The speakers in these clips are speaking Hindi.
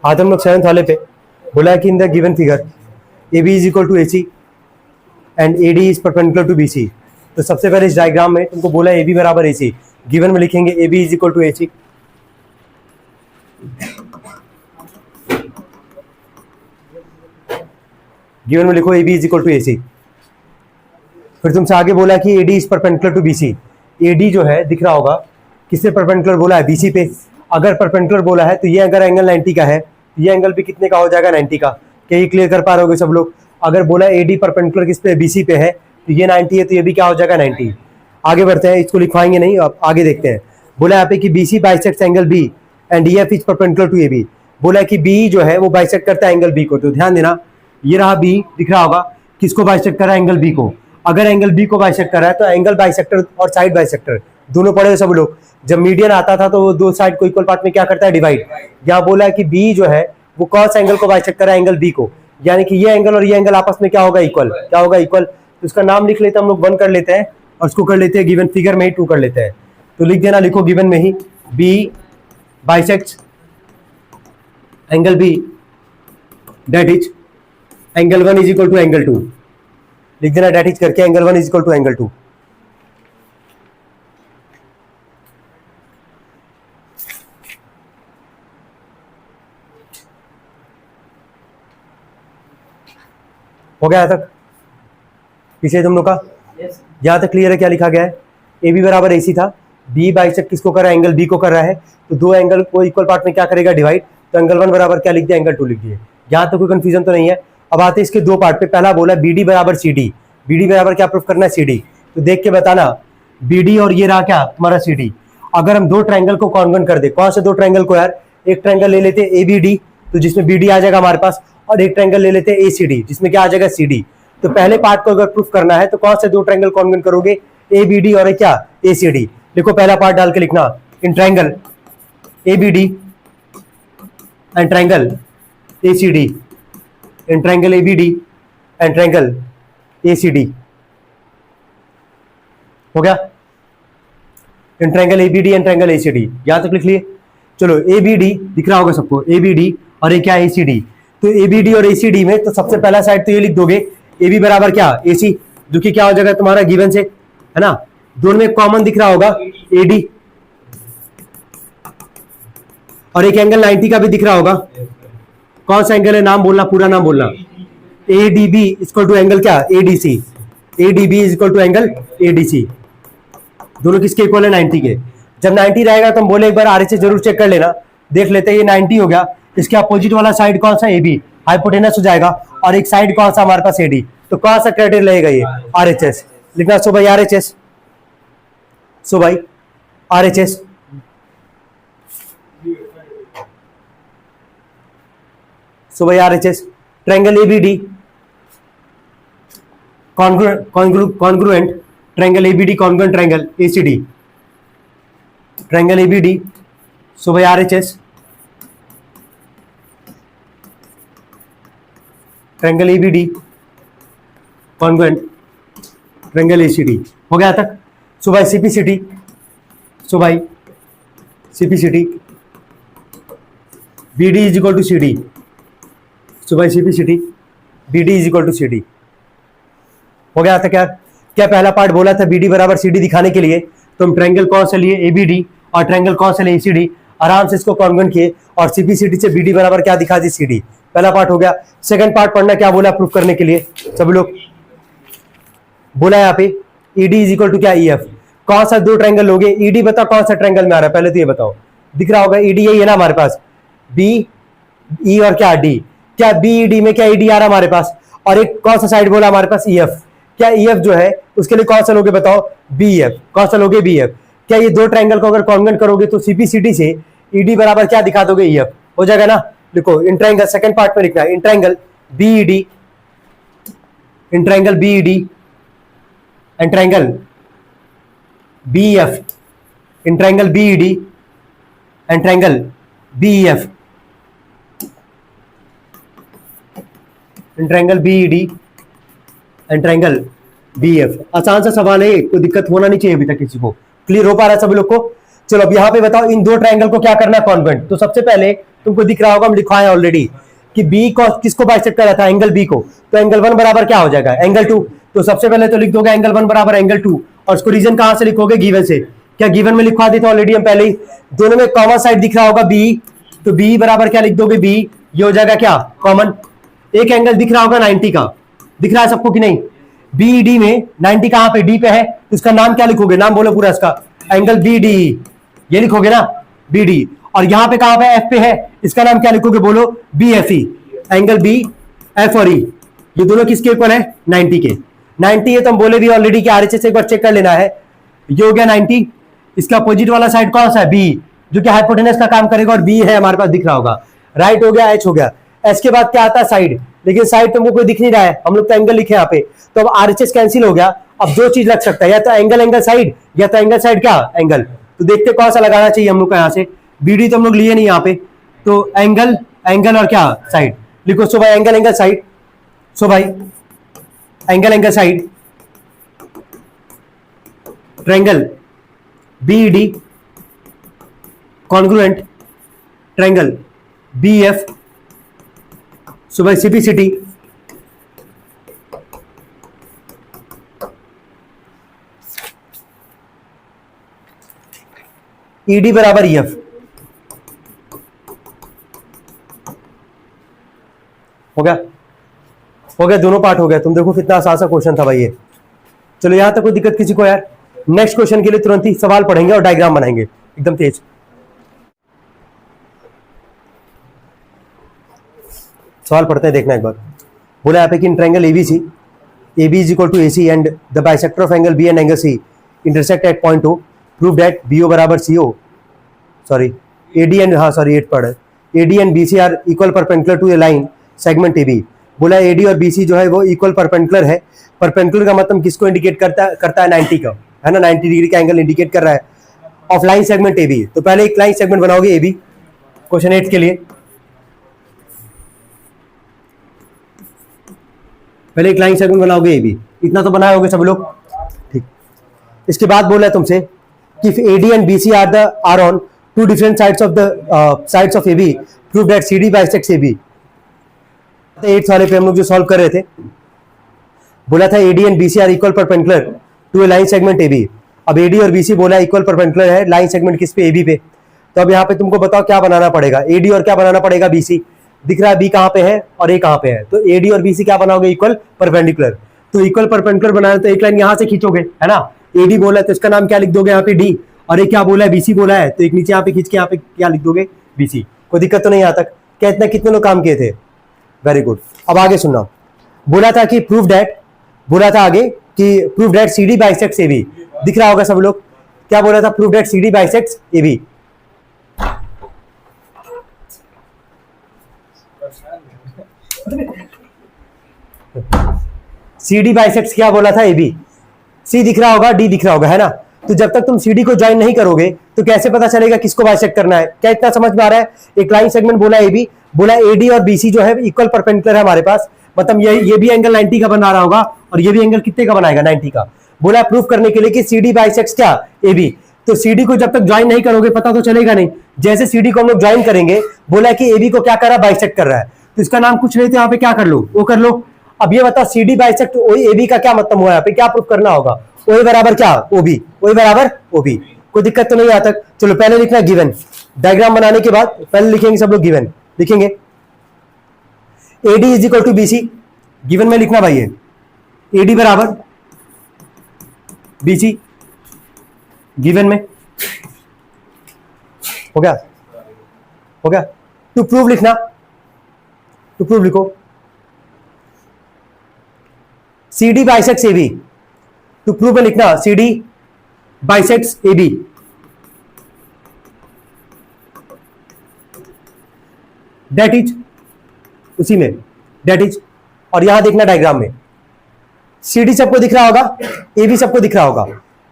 आज हम लोग 7th वाले पे बोला है कि in the given figure A B is equal to A C and A D is perpendicular to B C. तो सबसे पहले इस डायग्राम में तुमको बोला ए बी बराबर ए सी, गिवन में लिखेंगे A B is equal to A C. Given में लिखो A B is equal to A C. फिर तुमसे आगे बोला कि A D is perpendicular to B C. A D जो है दिख रहा होगा, किससे परपेंडिकुलर बोला है? बी सी पे। अगर परपेंडिकुलर बोला है तो ये अगर एंगल 90 का है, ये एंगल भी कितने का हो जाएगा? 90 का। क्या ये क्लियर कर पा रहे होगे सब लोग? अगर बोला ए डी परपेंडिकुलर किस पे? बी सी पे है, तो ये 90 है, तो ये भी क्या हो जाएगा? 90। आगे बढ़ते हैं, इसको लिखवाएंगे नहीं, अब आगे देखते हैं। बोला यहाँ पे कि B C bisects angle B and E F is perpendicular to A B. बोला कि बी जो है वो बाइसेक्ट करता है एंगल बी को। तो ध्यान देना, ये रहा बी, दिख रहा होगा, किसको बाइसेक्ट कर रहा है? एंगल बी को। अगर एंगल बी को बाइसेक्ट कर रहा है तो एंगल बाइसेक्टर और साइड बाइसेक्टर दोनों पढ़े सब लोग। जब मीडियन आता था तो वो दो साइड को इक्वल पार्ट में क्या करता है? डिवाइड। यहाँ बोला है कि बी जो है वो कॉस एंगल को बाइसेक्ट कर रहा है एंगल बी को, यानी कि ये एंगल और ये एंगल आपस में क्या होगा? इक्वल। क्या होगा? इक्वल। तो उसका नाम लिख लेते हैं हम लोग, 1 कर लेते हैं और उसको कर लेते हैं गिवन फिगर में ही 2 कर लेते हैं। तो लिख देना, लिखो गिवन में ही B bisects angle B, that is angle 1 is equal to angle 2। लिख देना दैट इज करके, angle 1 is equal to angle 2। हो गया यहाँ तक? पीछे तुम लोग का यहाँ तक क्लियर है? क्या लिखा गया है? ए बी बराबर ए सी था, बी बाइसेक्ट किसको कर रहा है? एंगल बी को कर रहा है, तो दो एंगल को इक्वल पार्ट में क्या करेगा? डिवाइड। तो एंगल 1 बराबर क्या लिख दिया? एंगल 2 लिख दिए। यहाँ तो कोई कंफ्यूजन तो नहीं है। अब आते हैं इसके दो पार्ट पे। पहला बोला बी डी बराबर सी डी। बी डी बराबर क्या प्रूफ करना है? C D. तो देख के बताना, बी डी और ये रहा क्या? तुम्हारा सी डी। अगर हम दो ट्रायंगल को कॉन्ग्रुएंट कर दे, कौन से दो ट्रायंगल को यार? एक ट्रायंगल ले लेते ए बी डी, तो जिसमें बी डी आ जाएगा हमारे पास, और एक ट्रायंगल ले लेते हैं ए सी डी, जिसमें क्या आ जाएगा? C D. तो पहले पार्ट को अगर प्रूफ करना है तो कौन से दो ट्रायंगल कॉन्ग्रुएंट करोगे? ए बी डी और क्या? A C D. देखो पहला पार्ट डाल के लिखना, in triangle A B D and triangle A C D, in triangle A B D and triangle A C D. हो गया? In triangle A B D and triangle A C D, यहां तक लिख लिए। चलो ए बी डी दिख रहा होगा सबको, ए बी डी और ये क्या? A C D. तो ए बी डी और ए सी डी में तो सबसे पहला साइड तो ये लिख दोगे, ए बी बराबर क्या? ए सी, जो कि क्या हो जाएगा तुम्हारा गिवन से, है ना? दोनों में कॉमन दिख रहा होगा ए डी, और एक एंगल 90 का भी दिख रहा होगा। कौन सा एंगल है? नाम बोलना, पूरा नाम बोलना। A D B equal to angle क्या? A D C. A D B is equal to angle A D C. दोनों किसके इक्वल है? 90 के। जब 90 रहेगा तो हम बोले एक बार आर एच जरूर चेक कर लेना। देख लेते हैं, ये 90 हो गया, इसके अपोजिट वाला साइड कौन सा? ए बी, हाइपोटेनस हो जाएगा, और एक साइड कौन सा हमारे पास? A D. तो कौन सा क्राइटेरिया लगेगा? ये आर एच एस लिखना। सो भाई आर एच एस, सो भाई आर एच एस, सो भाई R H S. Triangle A B D congruent, triangle A B D congruent triangle A C D, triangle A B D, so भाई R H S. Triangle A B D congruent triangle A C D. हो गया तक? सो भाई सीपीसीटी, सो भाई CPCT, B D is equal to C D. So भाई CPCT, B D is equal to C D. हो गया था क्या? क्या पहला पार्ट बोला था बी डी बराबर सी डी दिखाने के लिए, तो हम ट्रायंगल कौन से लिए? ए बी डी, और ट्रायंगल कौन से लिए? ए सी डी। आराम से इसको कॉन्ग्रुएंट किए और सीपीसीटी से बी डी बराबर क्या दिखा दी? C D. पहला पार्ट हो गया। सेकंड पार्ट पढ़ना, क्या बोला प्रूफ करने के लिए सभी लोग? बोला यहाँ पे E D is equal to क्या? E F. कौन सा दो ट्रायंगल लोगे? ई डी बताओ कौन सा ट्रायंगल में आ रहा है, पहले तो ये बताओ। दिख रहा होगा ई डी, यही है ना हमारे पास, बी ई और क्या? डी। क्या बी ई डी में क्या ई डी आ रहा है हमारे पास? और एक कौन सा साइड बोला हमारे पास? E F. क्या ई एफ जो है उसके लिए कौन सा लोगे बताओ? B F. कौन सा लोगे? B F. क्या ये दो ट्रायंगल को अगर कॉन्ग्रुएंट करोगे तो सीपीसीटी से ई डी बराबर क्या दिखा दोगे? E F. हो जाएगा ना? देखो इन ट्रायंगल, सेकंड पार्ट में लिखना है, in triangle B E D, in triangle B E D and triangle BEF, in triangle BED and triangle BEF, in triangle BED and triangle BEF। आसान सा सवाल है, कोई दिक्कत होना नहीं चाहिए अभी तक किसी को। क्लियर हो पा रहा है सभी लोग को? चलो अब यहाँ पे बताओ इन दो ट्रायंगल को क्या करना है कॉन्वेंट। तो सबसे पहले तुमको दिख रहा होगा, हम लिखवाए ऑलरेडी कि बी को किसको बाइसेक्ट कर रहा था, एंगल बी को। तो एंगल 1 बराबर क्या हो जाएगा, एंगल 2। तो सबसे पहले तो लिख दोगे एंगल 1 बराबर एंगल 2, और उसको रीजन कहां से लिखोगे, गिवन से। क्या गिवन में लिखवा देते ऑलरेडी हम पहले ही। दोनों में कॉमन साइड दिख रहा होगा बी, तो बी बराबर क्या लिख दोगे, बी, ये हो जाएगा क्या, कॉमन। एक एंगल दिख रहा होगा 90 का, दिख रहा है सबको कि नहीं। BED में 90 कहां पे, डी पे है, तो इसका नाम क्या लिखोगे, नाम बोलो पूरा इसका, एंगल BDE, ये लिखोगे ना, BD। और यहां पे कहां पे, F पे है, इसका नाम क्या लिखोगे, बोलो BFE, एंगल BF और E। ये दोनों किसके इक्वल है, 90 के। 90 है तो हम बोले भी ऑलरेडी कि RHS एक बार चेक कर लेना है। ये हो गया 90। इसका अपोजिट वाला साइड कौन सा है, B, जो कि हाइपोटेनस का काम करेगा, और B है हमारे पास दिख रहा होगा। राइट हो गया, H हो गया। एस के बाद क्या आता है, साइड। लेकिन साइड तुमको कोई दिख नहीं रहा है, हम लोग तो एंगल लिखे यहाँ पे, तो अब RHS कैंसिल हो गया। अब दो चीज लग सकता है, या तो एंगल एंगल साइड, या तो एंगल साइड क्या, एंगल। तो देखते कौन सा लगाना चाहिए हम लोग को यहाँ से। BD तो हम लोग लिए नहीं यहाँ पे, तो एंगल एंगल और क्या, साइड लिखो। सो भाई एंगल एंगल साइड, सो भाई angle angle side, triangle BED congruent triangle BF, सो भाई CPCT ED बराबर EF। हो गया, हो गया, दोनों पार्ट हो गया। तुम देखो कितना आसान सा क्वेश्चन था भाई ये। चलो यहां तक कोई दिक्कत किसी को यार। नेक्स्ट क्वेश्चन के लिए तुरंत ही सवाल पढ़ेंगे और डायग्राम बनाएंगे एकदम तेज। सवाल पढ़ते हैं, देखना एक बार। बोला यहाँ पे कि in triangle ABC, AB is equal to AC and the bisector of angle B and angle C intersect at point O, prove that BO बराबर CO, सॉरी AD एंड, हाँ सॉरी 8 पढ़ है, AD and BC are equal perpendicular to a line segment AB। बोला AD और BC जो है वो इक्वल परपेंडिकुलर है। परपेंडिकुलर का मतलब किसको इंडिकेट करता है 90 का, है ना, 90 डिग्री का एंगल इंडिकेट कर रहा है ऑफ लाइन सेगमेंट AB। तो पहले एक लाइन सेगमेंट बनाओगे AB, क्वेश्चन 8 के लिए। पहले एक लाइन सेगमेंट बनाओगे AB, इतना तो बनाए होगे सब लोग, ठीक। इसके बाद बोला है तुमसे कि if AD and BC are on two different sides of the sides of AB, prove that CD bisects AB। 8 वाले पे हम लोग जो सॉल्व कर रहे थे, बोला था AD and BC are equal perpendicular to a line segment AB। अब AD और BC बोला इक्वल परपेंडिकुलर है लाइन सेगमेंट किस पे, AB पे। तो अब यहाँ पे तुमको बताओ क्या बनाना पड़ेगा, AD और क्या बनाना पड़ेगा, BC। दिख रहा है B कहाँ पे है और A कहाँ पे है, तो AD और BC क्या बनाओगे, इक्वल परपेंडिकुलर। तो इक्वल परपेंडिकुलर बनाना तो एक लाइन यहाँ से खींचोगे, है ना। AD बोला है तो इसका नाम क्या लिख दोगे यहाँ पे, D, और ये क्या बोला है, BC बोला है, तो एक नीचे यहाँ पे खींच के यहाँ पे क्या लिख दोगे, BC। कोई दिक्कत तो नहीं यहाँ तक? क्या इतना कितने लोग काम किए थे, वेरी गुड। अब आगे सुनना, बोला था कि प्रूव दैट, बोला था आगे कि prove that CD bisects AB। दिख रहा होगा सब लोग, क्या बोला था, prove that CD bisects AB। CD bisects क्या बोला था, AB। C दिख रहा होगा, D दिख रहा होगा, है ना। तो जब तक तुम CD को ज्वाइन नहीं करोगे तो कैसे पता चलेगा किसको बाइसेक्ट करना है? क्या इतना समझ में आ रहा है? एक लाइन सेगमेंट बोला AB, बोला AD और BC जो है इक्वल परपेंडिकुलर है हमारे पास, मतलब ये भी एंगल 90 का बना रहा होगा और ये भी एंगल कितने का बनाएगा, 90 का। बोला प्रूफ करने के लिए कि CD बाइसेक्ट्स क्या, AB। तो CD को जब तक ज्वाइन नहीं करोगे पता तो चलेगा नहीं। जैसे CD को हम लोग ज्वाइन करेंगे, बोला कि AB को क्या कर रहा है, बाइसेक्ट कर रहा है, तो इसका नाम कुछ नहीं, तो यहाँ पे क्या कर लो, वो कर लो। अब ये बताओ CD बाइसेक्ट AB का क्या मतलब हुआ, यहाँ पे क्या प्रूफ करना होगा, OA बराबर क्या, OB, OA बराबर OB। कोई दिक्कत तो नहीं यहाँ तक? चलो पहले लिखना गिवन, डायग्राम बनाने के बाद पहले लिखेंगे सब लोग गिवन, लिखेंगे AD is equal to BC, given में लिखना भाई है AD बराबर BC, गिवन में। हो गया, हो गया। टू प्रूव लिखना, टू प्रूव लिखो CD bisects AB। To prove में लिखना CD bisects AB। That is, उसी में डेट इज, और यहां देखना डायग्राम में सी डी सबको दिख रहा होगा, ए बी सबको दिख रहा होगा।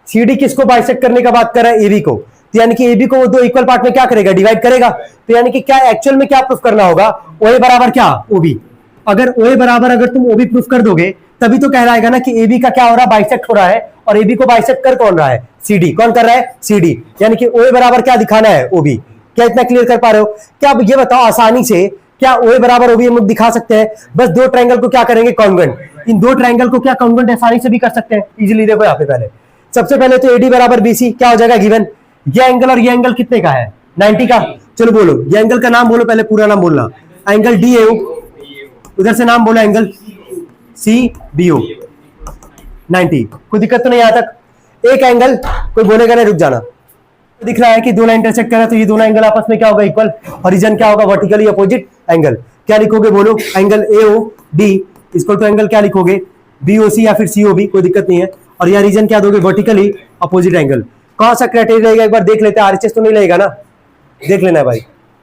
सी डी किसको बाइसेक्ट करने का बात कर रहा है, ए बी को। तो यानी कि ए बी को वो दो इक्वल पार्ट में क्या करेगा, डिवाइड करेगा। तो यानी कि क्या एक्चुअल में क्या प्रूफ करना होगा, ओ ए बराबर क्या, ओ बी। अगर ओ ए बराबर अगर तुम ओ बी प्रूफ कर दोगे तभी तो कहलाएगा ना कि ए बी का क्या हो रहा है, बाइसेक्ट हो रहा है। और ए बी को बाइसेक्ट कर कौन रहा है, सी डी। कौन कर रहा है, सी डी। यानी कि ओ ए बराबर क्या दिखाना है, ओ बी। क्या इतना क्लियर कर पा रहे हो? क्या आप ये बताओ आसानी से, क्या ओ ए बराबर ओ बी हम लोग दिखा सकते हैं? बस दो ट्रायंगल को क्या करेंगे, कॉन्ग्रुएंट। इन दो ट्रायंगल को क्या कॉन्ग्रुएंट आसानी से भी कर सकते हैं इजीली। देखो यहाँ पे पहले सबसे पहले तो एडी बराबर बीसी क्या हो जाएगा, गिवन। ये एंगल और ये एंगल कितने का है, 90 का। चलो बोलो ये एंगल का नाम बोलो, पहले पूरा नाम बोलना। एंगल डी ए, उधर से नाम बोला एंगल सी बी ओ, 90। कोई दिक्कत तो नहीं यहां तक। एक एंगल कोई बोलेगा नहीं, रुक जाना। दिख रहा है कि दोनों इंटरसेक्ट कर रहा है, तो ये दोनों एंगल आपस में क्या होगा, इक्वल। और रीजन क्या होगा, वर्टिकली अपोजिट एंगल। क्या लिखोगे बोलो, angle A O D equal to angle क्या लिखोगे, बी ओ सी या फिर सी ओ बी, कोई दिक्कत नहीं है। और यह रीजन क्या दोगे, वर्टिकली अपोजिट एंगल। कौन सा क्राइटेरिया रहेगा एक बार देख लेते हैं, आरएचएस तो नहीं लगेगा ना, देख लेना भाई।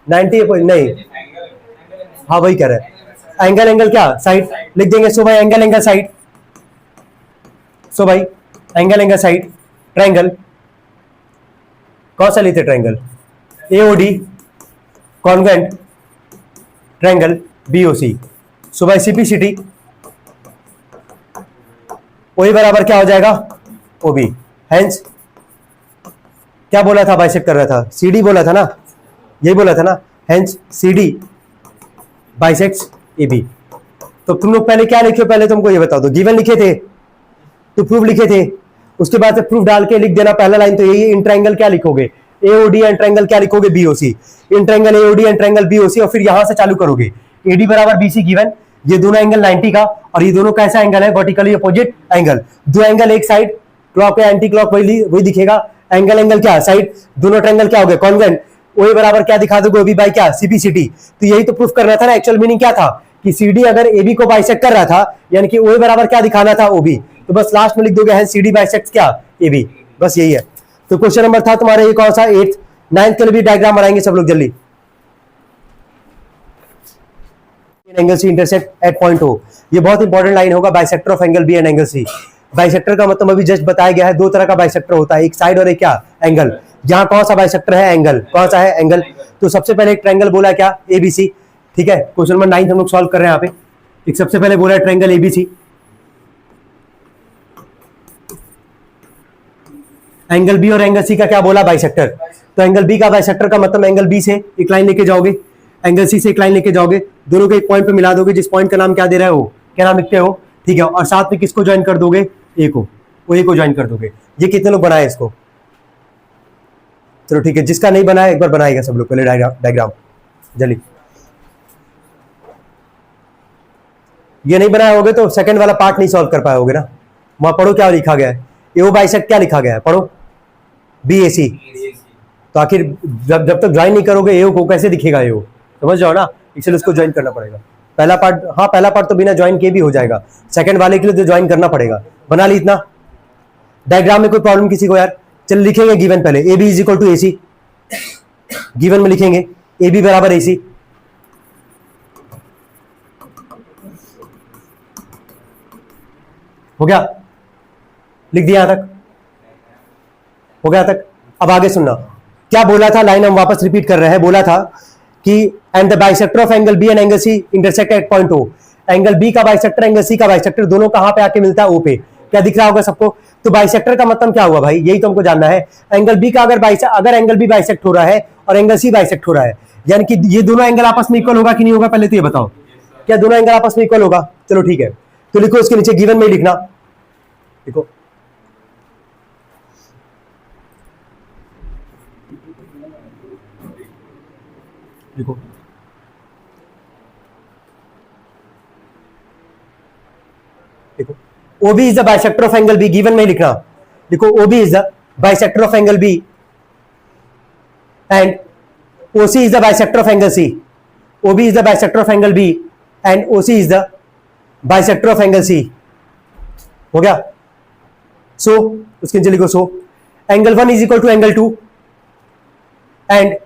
90 नहीं, हाँ वही कह रहे हैं। एंगल एंगल क्या, साइड लिख देंगे। सो भाई एंगल एंगल साइड, सो भाई एंगल एंगल साइड ट्रायंगल। कौन सा लेते triangle, AOD congruent triangle BOC. So भाई सीपीसीटी ओई बराबर क्या हो जाएगा, ओबी। हेंस क्या बोला था, बाइसेक्ट कर रहा था, सीडी बोला था ना, यही बोला था ना। Hence CD bisects AB. तो तुम लोग पहले क्या लिखे, पहले तुमको ये बता दो, गिवन लिखे थे तो प्रूफ लिखे थे, उसके बाद से प्रूफ डाल के लिख देना पहला लाइन। तो यही इन ट्रायंगल क्या लिखोगे, एओडी एंड ट्रायंगल क्या लिखोगे, BOC. In triangle AOD and triangle BOC, और फिर यहां से चालू करोगे, एडी बराबर बीसी गिवन। ये दोनों एंगल 90 का, और ये दोनों कैसा एंगल है, वर्टिकली अपोजिट एंगल। दो एंगल एक साइड, क्लॉक या एंटी क्लॉक वही दिखेगा। एंगल एंगल क्या, साइड। दोनों ट्रायंगल क्या हो गए, कॉन्वेंट। ओए बराबर क्या दिखा दोगे, ओबी बाई क्या, सीपीसीटी। तो यही तो प्रूफ करना था ना। एक्चुअल मीनिंग क्या था कि सीडी अगर एबी को बाइसेक्ट कर रहा था, यानी कि ओए बराबर क्या दिखाना था, ओबी। तो बस लास्ट में लिख दोगे है सीडी बाइसेक्ट्स क्या, एबी। बस यही है। तो क्वेश्चन नंबर था तुम्हारा ये कौन सा, 8th। 9th के लिए भी डायग्राम बनाएंगे सब लोग जल्दी। Angle C intersect at point O, ये बहुत इंपॉर्टेंट लाइन होगा, bisector of angle B and angle C. Bisector का मतलब अभी जस्ट बताया गया है, दो तरह का बाइसेक्टर होता है, एक साइड और एक क्या, एंगल। यहाँ कौन सा बाइसेक्टर है, एंगल। कौन सा है, एंगल। तो सबसे पहले एक ट्रायंगल बोला क्या, एबीसी। ठीक है, क्वेश्चन नंबर 9 हम लोग सॉल्व कर रहे हैं यहाँ पे। एक सबसे पहले बोला है ट्रायंगल एबीसी। एंगल बी और एंगल सी का क्या बोला, बाइसेक्टर। तो एंगल बी का बाइसेक्टर का मतलब एंगल बी से एक लाइन लेके जाओगे, एंगल सी से एक लाइन लेके जाओगे, दोनों को एक पॉइंट पे मिला दोगे, जिस पॉइंट का नाम क्या दे रहा है वो, क्या नाम लिखते हो, ठीक है। और साथ में किसको ज्वाइन कर दोगे, ए को, वो ए को ज्वाइन कर दोगे। ये कितने लोग बनाए इसको, चलो ठीक है, जिसका नहीं बनाया एक बार बनाएगा सब लोग, पहले डायग्राम जल्दी। ये नहीं बनाए होगे तो सेकंड वाला पार्ट नहीं सॉल्व कर पाओगे ना। वहां पढ़ो क्या लिखा गया है, एओ बाइसेक्ट क्या लिखा गया है, पढ़ो, बीएसी। तो आखिर जब तक ज्वाइन नहीं करोगे एओ को, कैसे दिखेगा एओ, समझ जाओ ना, इसलिए उसको ज्वाइन करना पड़ेगा। पहला पार्ट, हाँ पहला पार्ट तो बिना ज्वाइन के भी हो जाएगा, सेकंड वाले के लिए तो ज्वाइन करना पड़ेगा। बना ली इतना। डायग्राम में कोई प्रॉब्लम किसी को यार, चल लिखेंगे गिवन पहले, A B is equal to A C. Given में लिखेंगे ए बी बराबर ए सी। हो गया, लिख दिया यहां तक, हो गया तक। अब आगे सुनना क्या बोला था, लाइन हम वापस रिपीट कर रहे हैं। बोला था कि and the bisector of angle B and angle C intersect at point O. Angle B का बाइसेक्टर एंगल सी का बाइसेक्टर दोनों कहां पे आके मिलता है, ओ पे। क्या दिख रहा होगा सबको। तो बाइसेक्टर का मतलब क्या हुआ भाई, यही तो हमको जानना है। एंगल बी का अगर एंगल बी बाइसेक्ट हो रहा है और एंगल सी बाइसेक्ट हो रहा है, यानी कि ये दोनों एंगल आपस में इक्वल होगा कि नहीं होगा, पहले तो ये बताओ, क्या दोनों एंगल आपस में इक्वल होगा। चलो ठीक है, तो लिखो इसके नीचे गिवन में लिखना, लिखो लिखो देखो, OB is the bisector of angle B, given में लिखना, देखो OB is the bisector of angle B and OC is the bisector of angle C. OB is the bisector of angle B and OC is the bisector of angle C. हो गया। So उसके नीचे लिखो, so angle 1 is equal to angle 2 and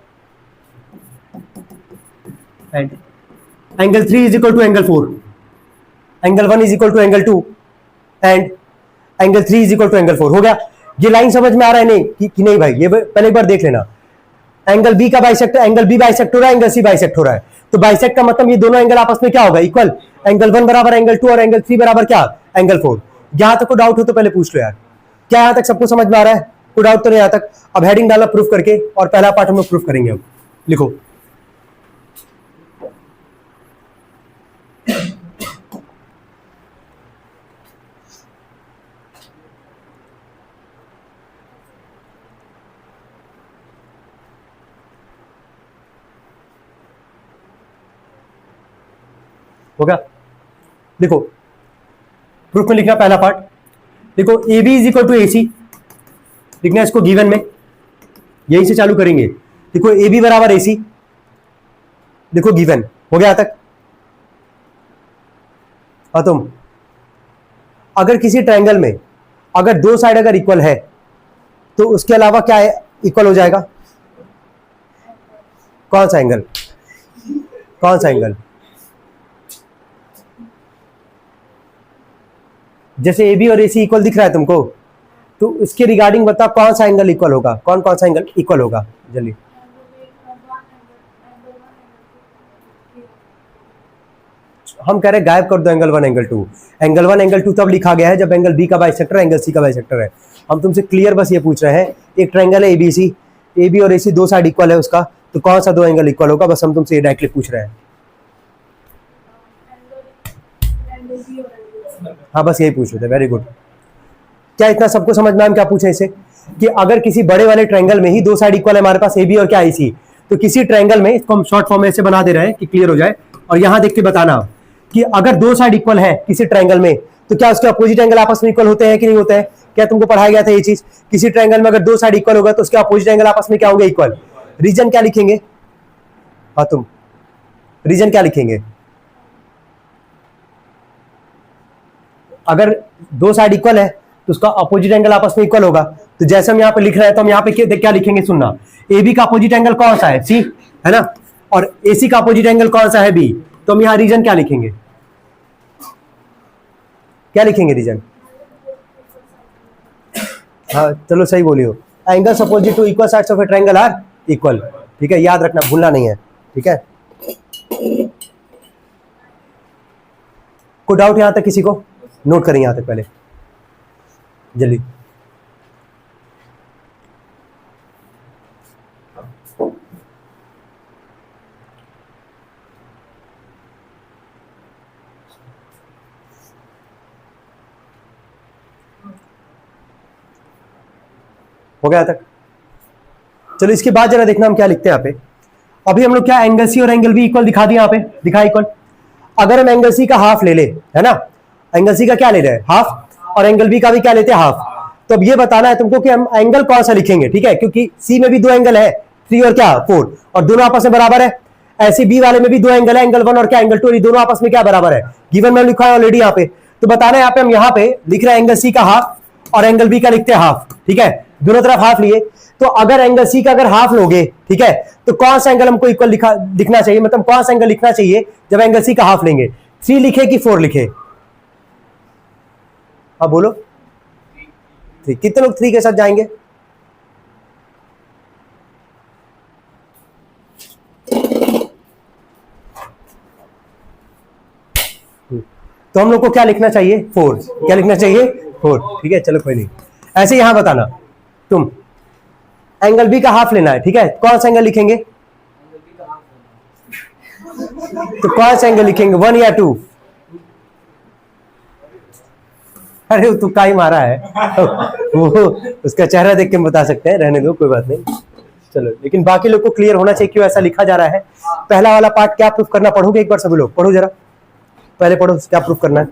angle 3 is equal to angle 4. Angle 1 is equal to angle 2 and angle 3 is equal to angle 4। हो गया? ये लाइन समझ में आ रहा है नहीं कि नहीं भाई? ये पहले एक बार देख लेना। एंगल बी का बाइसेक्ट, एंगल बी बाइसेक्ट हो रहा है, एंगल सी बाइसेक्ट हो रहा है, तो बाइसेक्ट का मतलब ये दोनों एंगल आपस में क्या होगा? इक्वल। एंगल 1 बराबर एंगल 2 और एंगल 3 बराबर क्या? एंगल 4। यहां तक को डाउट हो तो पहले पूछ लो यार। क्या यहां तक सबको समझ में आ रहा है? कोई डाउट तो नहीं यहां तक? अब हेडिंग डाला प्रूफ करके, और पहला पार्ट हम लोग प्रूफ करेंगे। अब लिखो। होगा? देखो प्रूफ में लिखना पहला पार्ट। देखो A B is equal to A C लिखना है इसको गिवन में, यहीं से चालू करेंगे। देखो ए बी बराबर ए सी, देखो गिवन। हो गया तक? हाँ, तुम अगर किसी ट्रायंगल में अगर दो साइड अगर इक्वल है तो उसके अलावा क्या है इक्वल हो जाएगा? कौन सा एंगल? कौन सा एंगल? जैसे ए बी और ए सी इक्वल दिख रहा है तुमको, तो इसके रिगार्डिंग बताओ कौन सा एंगल इक्वल होगा? कौन कौन सा एंगल इक्वल होगा? जल्दी। हम कह रहे हैं गायब कर दो एंगल 1 एंगल 2। एंगल 1 एंगल 2 तब लिखा गया है जब एंगल बी का बाइसेक्टर एंगल सी का बाइसेक्टर है। हम तुमसे क्लियर बस ये पूछ रहे हैं, एक ट्रायंगल है एबीसी, ए बी और ए सी दो साइड इक्वल है उसका, तो कौन सा दो एंगल इक्वल होगा? बस हम तुमसे ये डायरेक्टली पूछ रहे हैं। हाँ, बस यही पूछ रहे थे। Very good. क्या इतना सबको समझ में? हम क्या पूछे इसे कि अगर किसी बड़े वाले ट्रायंगल में ही दो साइड इक्वल है हमारे पास ए बी और क्या ए सी, तो किसी ट्रायंगल में, इसको हम शॉर्ट फॉर्म में ऐसे बना दे रहे हैं कि क्लियर हो जाए, और यहां देख के बताना कि अगर दो साइड इक्वल है किसी ट्रायंगल में तो क्या उसके अपोजिट एंगल आपस में इक्वल होते हैं कि नहीं होते हैं? क्या तुमको पढ़ाया गया था ये चीज? किसी ट्रायंगल में अगर दो साइड इक्वल होगा तो उसके अपोजिट एंगल आपस में क्या होंगे? इक्वल। रीजन क्या लिखेंगे? हाँ, तुम रीजन क्या लिखेंगे? अगर दो साइड इक्वल है तो उसका अपोजिट एंगल आपस में इक्वल होगा। तो जैसे हम यहाँ पे लिख रहे हैं तो हम यहाँ पे क्या लिखेंगे? सुनना। ए बी का अपोजिट एंगल कौन सा है? सी, है ना? और ए सी का अपोजिट एंगल कौन सा है? बी। तो हम यहाँ रीजन क्या लिखेंगे? क्या लिखेंगे रीजन? हाँ, चलो सही बोली हो। Angles opposite to equal sides of a triangle are equal. ठीक है, याद रखना, भूलना नहीं है। ठीक है, कोई डाउट यहां तक किसी को? नोट करें यहां तक पहले जल्दी। हो गया तक? चलो इसके बाद जरा देखना हम क्या लिखते हैं यहाँ पे। अभी हम लोग क्या एंगल सी और एंगल बी इक्वल दिखा दिया, यहाँ पे दिखा इक्वल। अगर हम एंगल सी का हाफ ले ले, है ना, एंगल सी का क्या ले रहे हैं? हाफ, और एंगल बी का भी क्या लेते हैं? हाफ। तो अब ये बताना है तुमको कि हम एंगल कौन सा लिखेंगे। ठीक है, क्योंकि सी में भी दो एंगल है, 3 और क्या 4, और दोनों आपस में बराबर है। ऐसे बी वाले में भी दो एंगल है, एंगल 1 और क्या एंगल 2, दोनों आपस में क्या बराबर है? गिवन में लिखा है ऑलरेडी यहाँ पे। तो बताना है यहाँ पे हम यहाँ पे लिख रहे हैं एंगल सी का हाफ और एंगल बी का लिखते हैं हाफ। ठीक है, दोनों तरफ हाफ लिए। तो अगर एंगल सी का अगर हाफ लोगे, ठीक है, तो कौन सा एंगल हमको इक्वल लिखना चाहिए? मतलब कौन सा एंगल लिखना चाहिए जब एंगल सी का हाफ लेंगे? 3 लिखे कि 4 लिखे? हाँ बोलो। 3। कितने लोग 3 के साथ जाएंगे? तो हम लोग को क्या लिखना चाहिए? 4। क्या लिखना चाहिए? 4। ठीक है, चलो कोई नहीं। ऐसे यहां बताना तुम एंगल बी का हाफ लेना है। ठीक है, कौन सा एंगल लिखेंगे? तो कौन सा एंगल लिखेंगे, 1 या 2? अरे वो तुक्का ही मारा है वो उसका चेहरा देख के हम बता सकते हैं, रहने दो कोई बात नहीं। चलो, लेकिन बाकी लोग को क्लियर होना चाहिए क्यों ऐसा लिखा जा रहा है। पहला वाला पार्ट क्या प्रूफ करना, पढ़ोगे एक बार सभी लोग? पढ़ो जरा, पहले पढ़ो क्या प्रूफ करना है।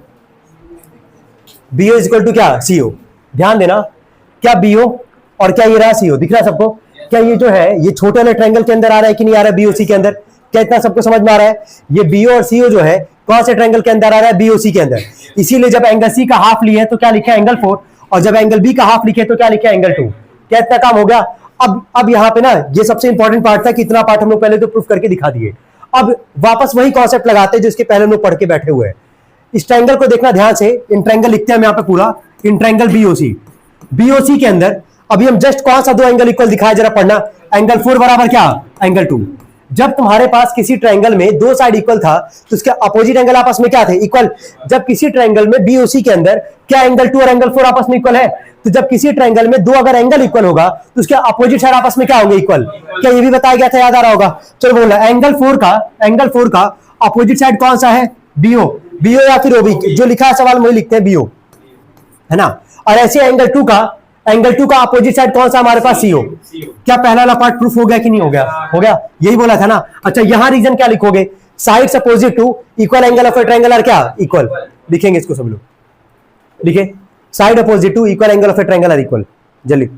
बीओ इज इक्वल टू क्या? सीओ। ध्यान देना, क्या बीओ और क्या ये रहा सीओ, दिख रहा है सबको? क्या ये जो है ये छोटे वाले ट्रायंगल के अंदर आ रहा है कि नहीं आ रहा है बीओसी के अंदर? क्या इतना सबको समझ में आ रहा है? ये बीओ और सीओ जो है कौन से ट्रायंगल के अंदर आ रहा है? बीओसी के अंदर। इसीलिए जब एंगल सी का हाफ लिए तो क्या लिखा है? एंगल 4, और जब एंगल बी का हाफ लिखे तो क्या लिखा है? एंगल 2। क्या इतना काम हो गया? अब यहाँ पे ना ये सबसे इंपॉर्टेंट पार्ट था कि इतना पार्ट हम लोग पहले तो प्रूफ करके दिखा दिए। अब वापस वही कॉन्सेप्ट लगाते हैं जो इसके पहले हम लोग पढ़ के बैठे हुए हैं। इस ट्रायंगल को देखना ध्यान से, इन ट्रायंगल लिखते हैं हम यहाँ पे पूरा, इन ट्रायंगल बीओसी, बीओसी के अंदर अभी हम जस्ट कौन सा दो एंगल इक्वल दिखाया जरा पढ़ना, एंगल 4 बराबर क्या, एंगल 2। जब तुम्हारे पास किसी ट्रायंगल में दो साइड इक्वल था तो उसके अपोजिट एंगल आपस में क्या थे, इक्वल। जब किसी ट्रायंगल में बीओसी के अंदर क्या एंगल 2 और एंगल 4 आपस में इक्वल है, तो जब किसी ट्रायंगल में दो अगर एंगल इक्वल होगा तो उसके अपोजिट साइड आपस में क्या होंगे, इक्वल। क्या ये भी बताया गया था, याद आ रहा होगा। चलो बोलना, एंगल 4 का अपोजिट साइड कौन सा है, बीओ, बीओ या फिर ओबी, जो लिखा है सवाल वही लिखते हैं, बीओ, है ना। और ऐसे एंगल 2 का अपोजिट साइड कौन सा हमारे पास, सीओ। क्या पहला वाला पार्ट प्रूफ हो गया कि नहीं हो गया, हो गया, यही बोला था ना। अच्छा यहां रीजन क्या लिखोगे, sides opposite to equal angle of a triangle are क्या, इक्वल। लिखेंगे इसको सब लोग, लिखे, side opposite to equal angle of a triangle are equal, जल्दी।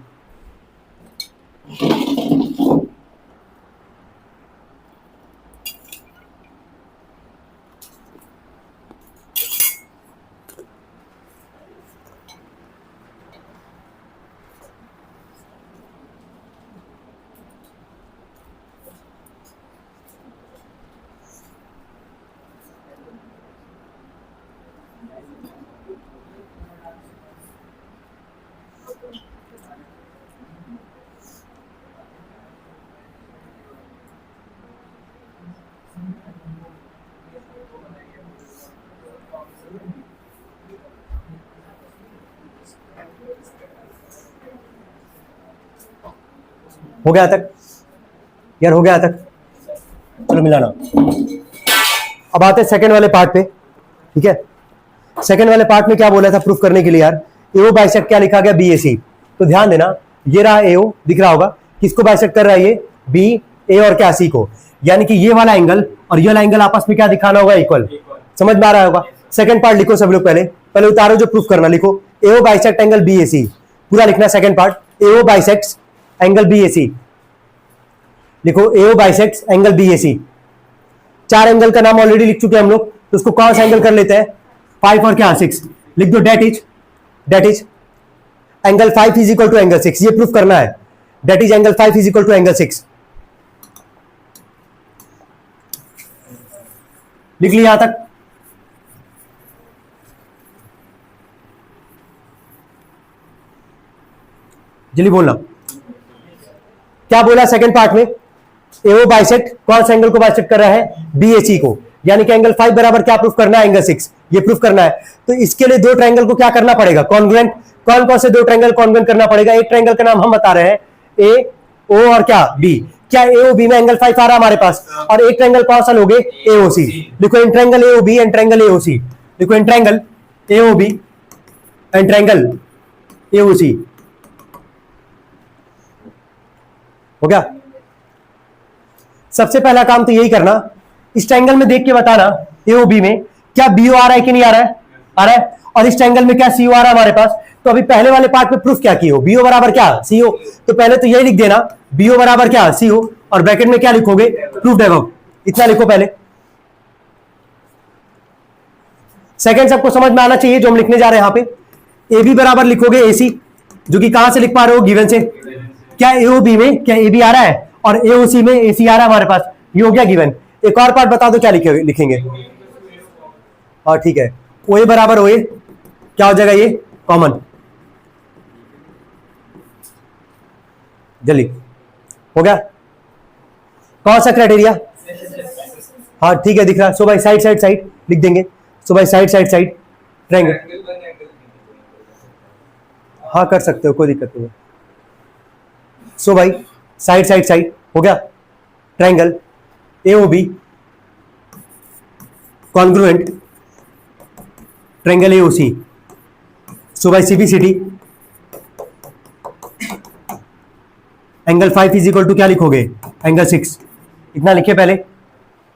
हो गया तक यार, हो गया तक, चलो मिलाना। अब आते हैं सेकंड वाले पार्ट पे, ठीक है। सेकंड वाले पार्ट में क्या बोला था प्रूफ करने के लिए यार, एओ बाइसेक्ट क्या लिखा गया, बीएसी। तो ध्यान देना, ये रहा एओ, दिख रहा होगा, किसको बाइसेक्ट कर रहा है ये, बी, ए और क्या, सी को। यानी कि ये वाला एंगल और ये वाला एंगल आपस में क्या दिखाना होगा, इक्वल। समझ में आ रहा होगा। सेकंड पार्ट लिखो सब लोग, पहले उतारो जो प्रूफ करना, लिखो एओ बाइसेक्ट एंगल बीएसी, पूरा लिखना। सेकंड पार्ट, एओ बाइसेक्ट एंगल बीएसी, लिखो एओ बाइसेक्ट्स एंगल बीएसी। चार एंगल का नाम ऑलरेडी लिख चुके हैं हम लोग, तो उसको कौन सा एंगल कर लेते हैं, 5 और क्या 6, लिख दो। That is angle 5 is equal to angle 6, ये प्रूफ करना है। That is angle 5 is equal to angle 6, लिख लिया यहां तक। जल्दी बोलना, क्या बोला सेकंड पार्ट में, एओ बाइसेक्ट कौन सा एंगल को बाइसेक्ट कर रहा है, बीएसी को। यानी कि एंगल 5 बराबर क्या प्रूफ करना है, एंगल 6, ये प्रूफ करना है। तो इसके लिए दो ट्रायंगल को क्या करना पड़ेगा, कॉन्ग्रुएंट। कौन कौन से दो ट्रायंगल कॉन्ग्रुएंट करना पड़ेगा, एक ट्रायंगल का नाम हम बता रहे हैं, ए ओ और क्या, बी। क्या ए ओ बी में एंगल 5 आ रहा है हमारे पास, और एक ट्रायंगल कौन सा लोगे, एओसी। लिखो in triangle AO B and triangle AOC, लिखो in triangle AO B and triangle AOC. हो गया। सबसे पहला काम तो यही करना, इस ट्रायंगल में देख के बताना एओबी में क्या बीओ आ रहा है कि नहीं आ रहा है, आ रहा है। और इस ट्रायंगल में क्या सीओ आ रहा है हमारे पास। तो अभी पहले वाले पार्ट में प्रूफ क्या किया, बीओ बराबर क्या, सीओ। तो पहले तो यही लिख देना, बीओ बराबर क्या, सीओ, और ब्रैकेट में क्या लिखोगे, प्रूफ अबव, इतना लिखो पहले। सेकंड सबको समझ में आना चाहिए जो हम लिखने जा रहे हैं यहाँ पे। ए बी बराबर लिखोगे एसी, जो कि कहां से लिख पा रहे हो, गिवन से। क्या एओबी में क्या ए बी आ रहा है और एओसी में एसी आ रहा है हमारे पास, ये हो गया गिवन। एक और पार्ट बता दो क्या लिखेंगे। और ठीक है, ओ ए बराबर ओ ए क्या हो जाएगा, ये कॉमन। जल्दी हो गया। कौन सा क्राइटेरिया, हाँ ठीक है दिख रहा है। सो भाई साइड साइड साइड लिख देंगे, सो भाई साइड साइड साइड ट्रायंगल, हाँ कर सकते हो, कोई दिक्कत नहीं है। सो भाई साइड साइड साइड हो गया, triangle AOB congruent triangle AOC. So भाई CBCD angle 5 is equal to क्या लिखोगे, एंगल 6, इतना लिखे पहले,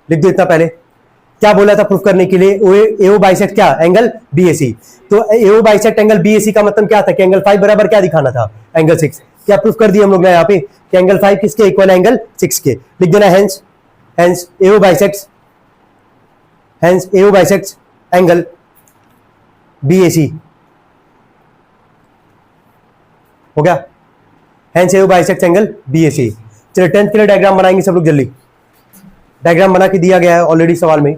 लिख दो इतना पहले। क्या बोला था प्रूफ करने के लिए, एओ बाइसेक्ट क्या, एंगल बीएसी। तो एओ बाइसेक्ट एंगल बीएसी का मतलब क्या था कि एंगल 5 बराबर क्या दिखाना था, एंगल 6। क्या प्रूफ कर दिया हम लोग ने यहाँ पे कि एंगल 5 किसके इक्वल, एंगल 6 के। लिख देना हेंस एओ बाइसेक्ट्स एंगल बीएसी, हो गया। हेंस एओ बाइसेक्ट्स एंगल बीएसी। चलिए 10th के लिए डायग्राम बनाएंगे सब लोग, जल्दी। डायग्राम बना के दिया गया है ऑलरेडी सवाल में।